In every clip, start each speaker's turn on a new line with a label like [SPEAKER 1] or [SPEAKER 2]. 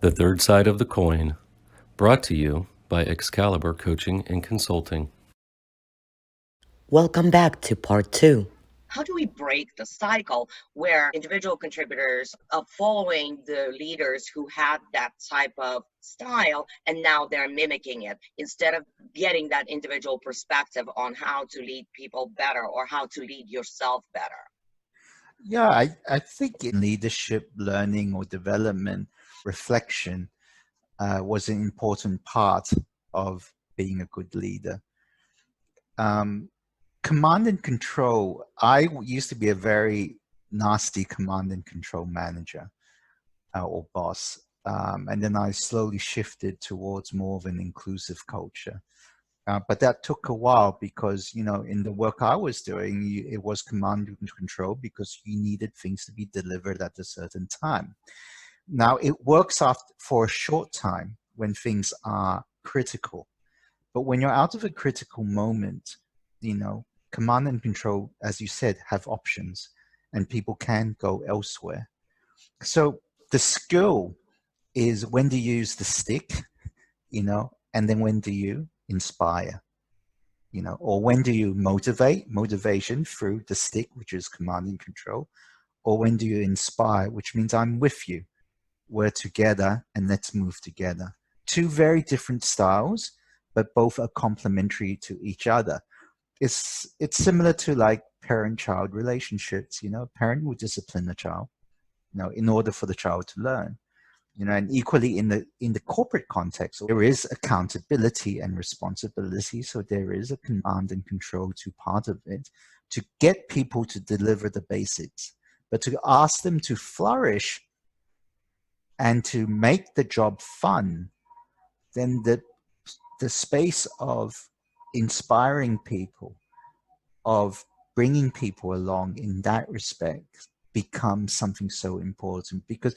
[SPEAKER 1] The Third Side of the Coin, brought to you by Excalibur Coaching and Consulting.
[SPEAKER 2] Welcome back to part 2.
[SPEAKER 3] How do we break the cycle where individual contributors are following the leaders who had that type of style and now they're mimicking it instead of getting that individual perspective on how to lead people better or how to lead yourself better?
[SPEAKER 4] Yeah, I think in leadership, learning or development, reflection was an important part of being a good leader. Command and control, I used to be a very nasty command and control manager or boss. And then I slowly shifted towards more of an inclusive culture. But that took a while because, you know, in the work I was doing, it was command and control because you needed things to be delivered at a certain time. Now, it works for a short time when things are critical. But when you're out of a critical moment, you know, command and control, as you said, have options and people can go elsewhere. So the skill is when to use the stick, you know, and then when do you inspire, you know, or when do you motivation through the stick, which is command and control, or when do you inspire, which means I'm with you, we're together and let's move together. Two very different styles, but both are complementary to each other. It's similar to like parent-child relationships. You know, a parent will discipline a child, you know, in order for the child to learn. You know, and equally in the corporate context, there is accountability and responsibility. So there is a command and control to part of it to get people to deliver the basics, but to ask them to flourish and to make the job fun, then the space of inspiring people, of bringing people along in that respect becomes something so important. Because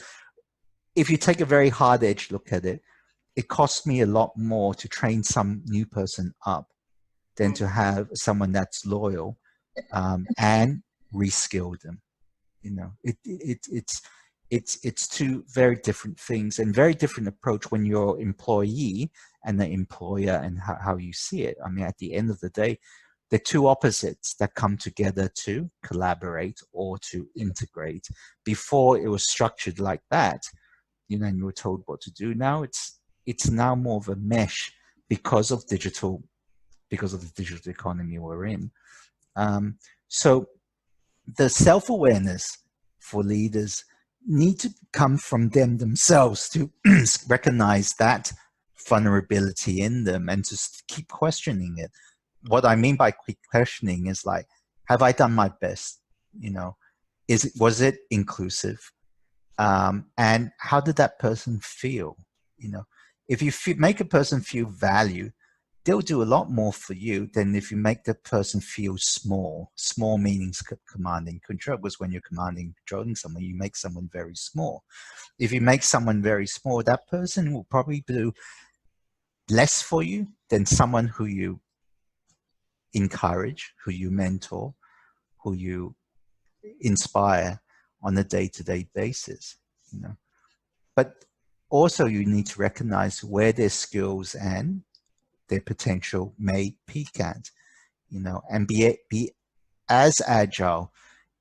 [SPEAKER 4] if you take a very hard-edged look at it, it costs me a lot more to train some new person up than to have someone that's loyal and reskill them. You know, it's two very different things and very different approach when you're employee and the employer and how you see it. I mean, at the end of the day, the two opposites that come together to collaborate or to integrate. Before it was structured like that, you know, and you were told what to do. Now it's now more of a mesh because of the digital economy we're in. So the self-awareness for leaders need to come from them themselves to recognize that vulnerability in them and just keep questioning it. What I mean by keep questioning is like, have I done my best? You know, was it inclusive? And how did that person feel? You know, if you make a person feel valued, they'll do a lot more for you than if you make the person feel small. Small meaning commanding control, because when you're commanding controlling someone, you make someone very small. If you make someone very small, that person will probably do less for you than someone who you encourage, who you mentor, who you inspire on a day-to-day basis, you know. But also you need to recognize where their skills and their potential may peak at, you know, and be as agile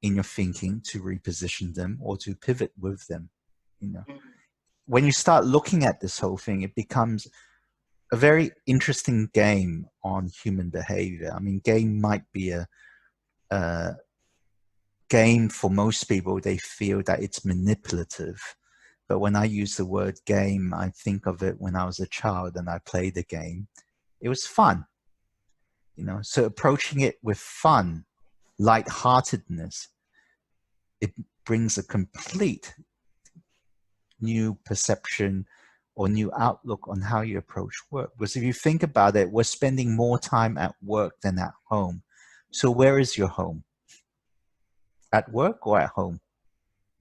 [SPEAKER 4] in your thinking to reposition them or to pivot with them, you know. When you start looking at this whole thing, it becomes a very interesting game on human behavior. I mean, game might be a game for most people. They feel that it's manipulative. But when I use the word game, I think of it when I was a child and I played the game. It was fun, you know. So approaching it with fun, lightheartedness, it brings a complete new perception or new outlook on how you approach work. Because if you think about it, we're spending more time at work than at home. So where is your home? At work or at home?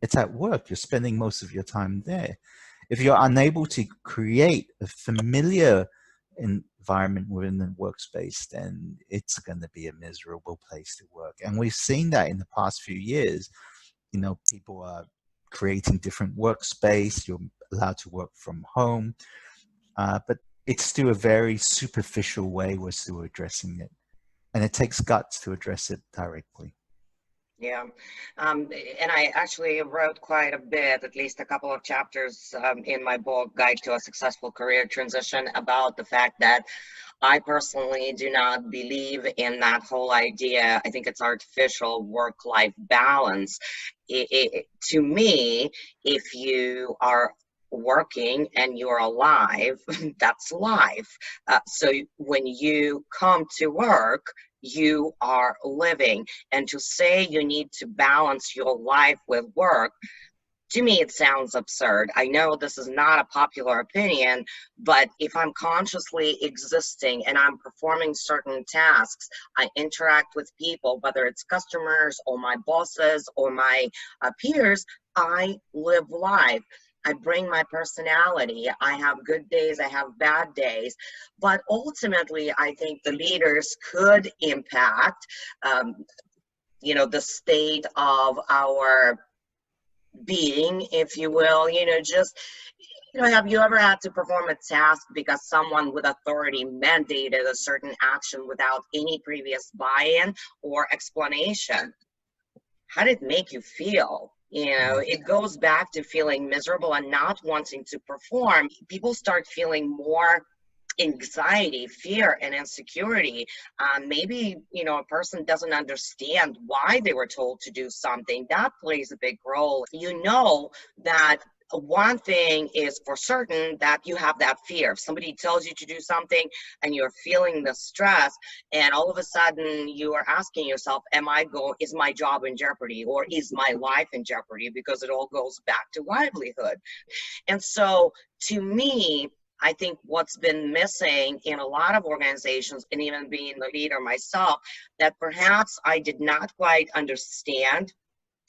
[SPEAKER 4] It's at work. You're spending most of your time there. If you're unable to create a familiar environment within the workspace, then it's going to be a miserable place to work. And we've seen that in the past few years. You know, people are creating different workspace. You're allowed to work from home. But it's still a very superficial way we're still addressing it. And it takes guts to address it directly.
[SPEAKER 3] Yeah. And I actually wrote quite a bit, at least a couple of chapters in my book, Guide to a Successful Career Transition, about the fact that I personally do not believe in that whole idea. I think it's artificial work-life balance. To me, if you are working and you're alive, that's life. So when you come to work, you are living. And to say you need to balance your life with work, to me, it sounds absurd. I know this is not a popular opinion, but if I'm consciously existing and I'm performing certain tasks, I interact with people, whether it's customers or my bosses or my peers, I live life. I bring my personality. I have good days, I have bad days. But ultimately, I think the leaders could impact, the state of our being, if you will. Have you ever had to perform a task because someone with authority mandated a certain action without any previous buy-in or explanation? How did it make you feel? It goes back to feeling miserable and not wanting to perform. People start feeling more anxiety, fear, and insecurity. Maybe, a person doesn't understand why they were told to do something. That plays a big role. That one thing is for certain, that you have that fear. If somebody tells you to do something and you're feeling the stress, and all of a sudden you are asking yourself, is my job in jeopardy, or is my life in jeopardy? Because it all goes back to livelihood. And so to me, I think what's been missing in a lot of organizations, and even being the leader myself, that perhaps I did not quite understand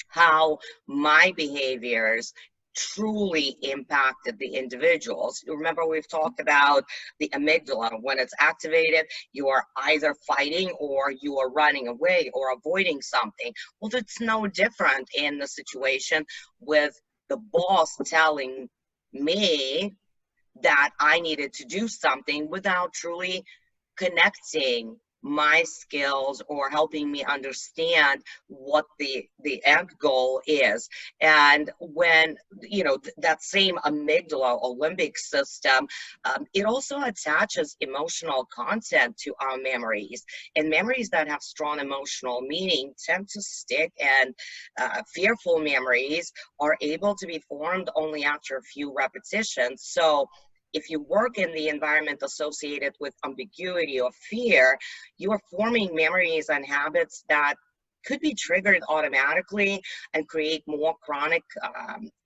[SPEAKER 3] how my behaviors truly impacted the individuals. You remember, we've talked about the amygdala. When it's activated, you are either fighting or you are running away or avoiding something. Well, it's no different in the situation with the boss telling me that I needed to do something without truly connecting my skills or helping me understand what the end goal is. And when that same amygdala or limbic system, it also attaches emotional content to our memories, and memories that have strong emotional meaning tend to stick, and fearful memories are able to be formed only after a few repetitions. So if you work in the environment associated with ambiguity or fear, you are forming memories and habits that could be triggered automatically and create more chronic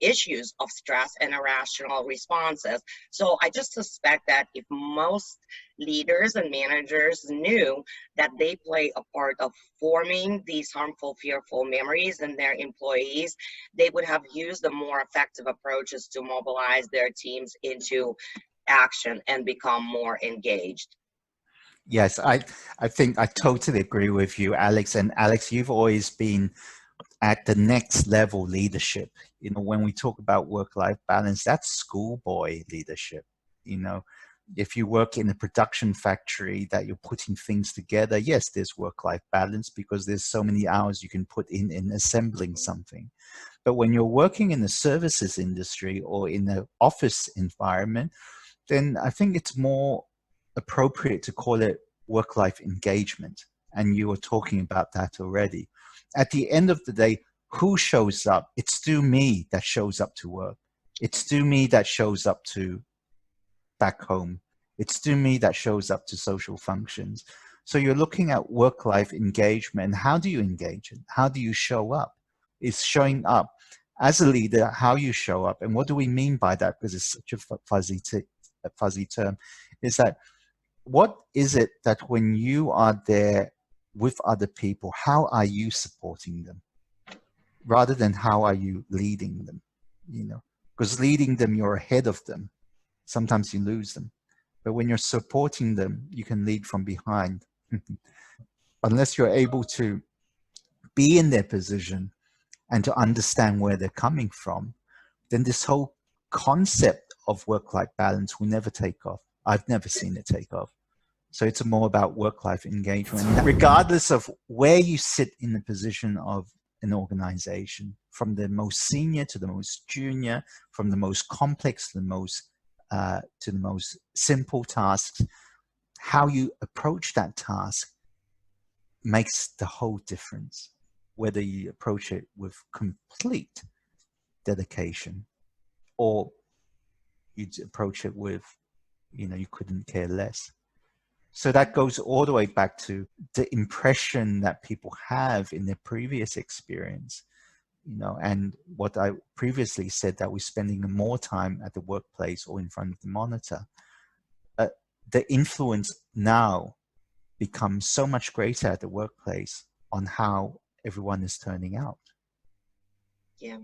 [SPEAKER 3] issues of stress and irrational responses. So I just suspect that if most leaders and managers knew that they play a part of forming these harmful, fearful memories in their employees, they would have used the more effective approaches to mobilize their teams into action and become more engaged.
[SPEAKER 4] Yes, I think I totally agree with you, Alex. And Alex, you've always been at the next level leadership. When we talk about work-life balance, that's schoolboy leadership. If you work in a production factory that you're putting things together, yes, there's work-life balance because there's so many hours you can put in assembling something. But when you're working in the services industry or in the office environment, then I think it's more appropriate to call it work-life engagement. And you were talking about that already. At the end of the day, who shows up? It's still me that shows up to work. It's still me that shows up to back home. It's still me that shows up to social functions. So you're looking at work-life engagement. How do you engage it? How do you show up? It's showing up. As a leader, how you show up. And what do we mean by that? Because it's such a fuzzy term, is that what is it that when you are there with other people, how are you supporting them rather than how are you leading them? Because leading them, you're ahead of them. Sometimes you lose them. But when you're supporting them, you can lead from behind. Unless you're able to be in their position and to understand where they're coming from, then this whole concept of work-life balance will never take off. I've never seen it take off. So it's more about work-life engagement, regardless of where you sit in the position of an organization, from the most senior to the most junior, from the most complex to the most simple tasks. How you approach that task makes the whole difference, whether you approach it with complete dedication or you approach it with, you couldn't care less. So that goes all the way back to the impression that people have in their previous experience, and what I previously said, that we're spending more time at the workplace or in front of the monitor. The influence now becomes so much greater at the workplace on how everyone is turning out.
[SPEAKER 3] Yeah.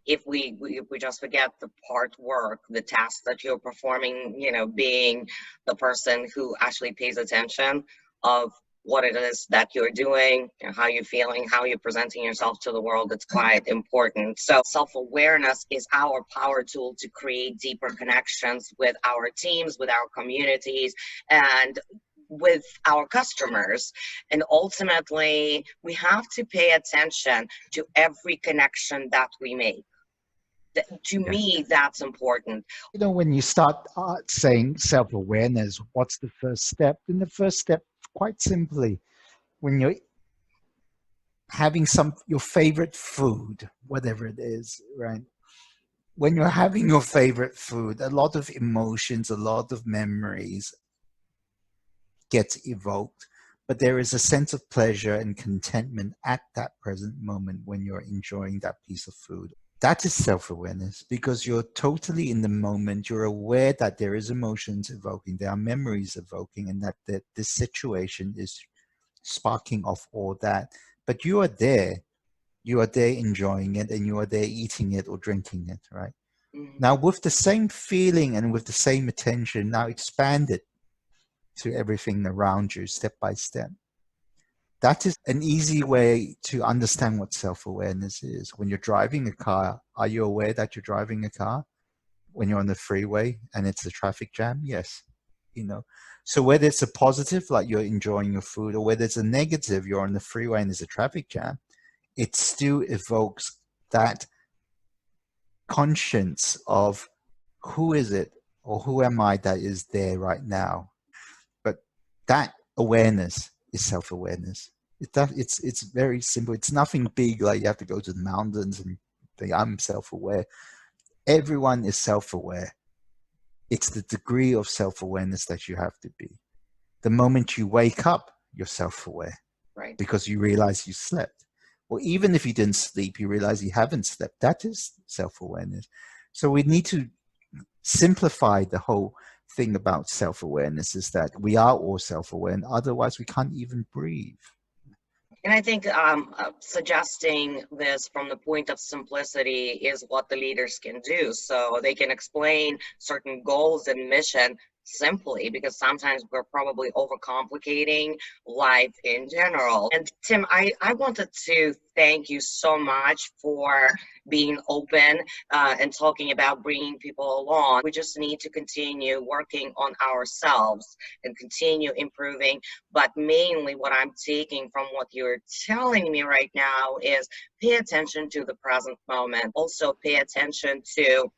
[SPEAKER 3] If we just forget the part work, the task that you're performing, being the person who actually pays attention of what it is that you're doing, how you're feeling, how you're presenting yourself to the world, it's quite important. So self-awareness is our power tool to create deeper connections with our teams, with our communities, and with our customers. And ultimately, we have to pay attention to every connection that we make. To me, that's important.
[SPEAKER 2] When you start saying self-awareness, what's the first step? And the first step, quite simply, when you're having your favorite food, whatever it is, right? When you're having your favorite food, a lot of emotions, a lot of memories get evoked, but there is a sense of pleasure and contentment at that present moment when you're enjoying that piece of food. That is self-awareness, because you're totally in the moment. You're aware that there is emotions evoking, there are memories evoking, and that this situation is sparking off all that. But you are there enjoying it, and you are there eating it or drinking it, right? Mm-hmm. Now, with the same feeling and with the same attention, now expand it to everything around you, step by step. That is an easy way to understand what self-awareness is. When you're driving a car, are you aware that you're driving a car? When you're on the freeway and it's a traffic jam? Yes. So whether it's a positive, like you're enjoying your food, or whether it's a negative, you're on the freeway and there's a traffic jam, it still evokes that conscience of who is it or who am I that is there right now. But that awareness is self-awareness. It's very simple. It's nothing big, like you have to go to the mountains and think I'm self-aware. Everyone is self-aware. It's the degree of self-awareness that you have to be. The moment you wake up, you're self-aware,
[SPEAKER 3] right?
[SPEAKER 4] Because you realize you slept. Or even if you didn't sleep, you realize you haven't slept. That is self-awareness. So we need to simplify the whole thing about self-awareness, is that we are all self-aware, and otherwise we can't even breathe.
[SPEAKER 3] And I think suggesting this from the point of simplicity is what the leaders can do. So they can explain certain goals and mission simply, because sometimes we're probably overcomplicating life in general. And Tim, I wanted to thank you so much for being open and talking about bringing people along. We just need to continue working on ourselves and continue improving. But mainly what I'm taking from what you're telling me right now is pay attention to the present moment. Also pay attention to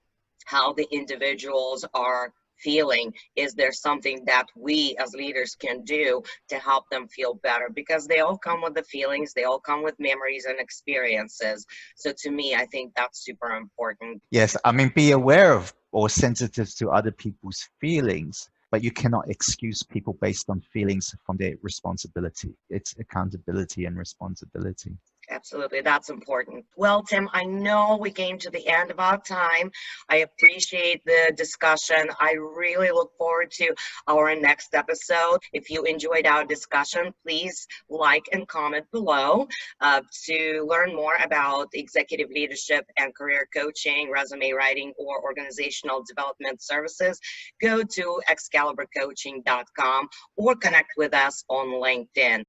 [SPEAKER 3] how the individuals are feeling. Is there something that we as leaders can do to help them feel better? Because they all come with the feelings, they all come with memories and experiences. So to me, I think that's super important.
[SPEAKER 4] Yes, I mean, be aware of or sensitive to other people's feelings, but you cannot excuse people based on feelings from their responsibility. It's accountability and responsibility.
[SPEAKER 3] Absolutely, that's important. Well, Tim, I know we came to the end of our time. I appreciate the discussion. I really look forward to our next episode. If you enjoyed our discussion, please like and comment below. To learn more about executive leadership and career coaching, resume writing, or organizational development services, go to excaliburcoaching.com or connect with us on LinkedIn.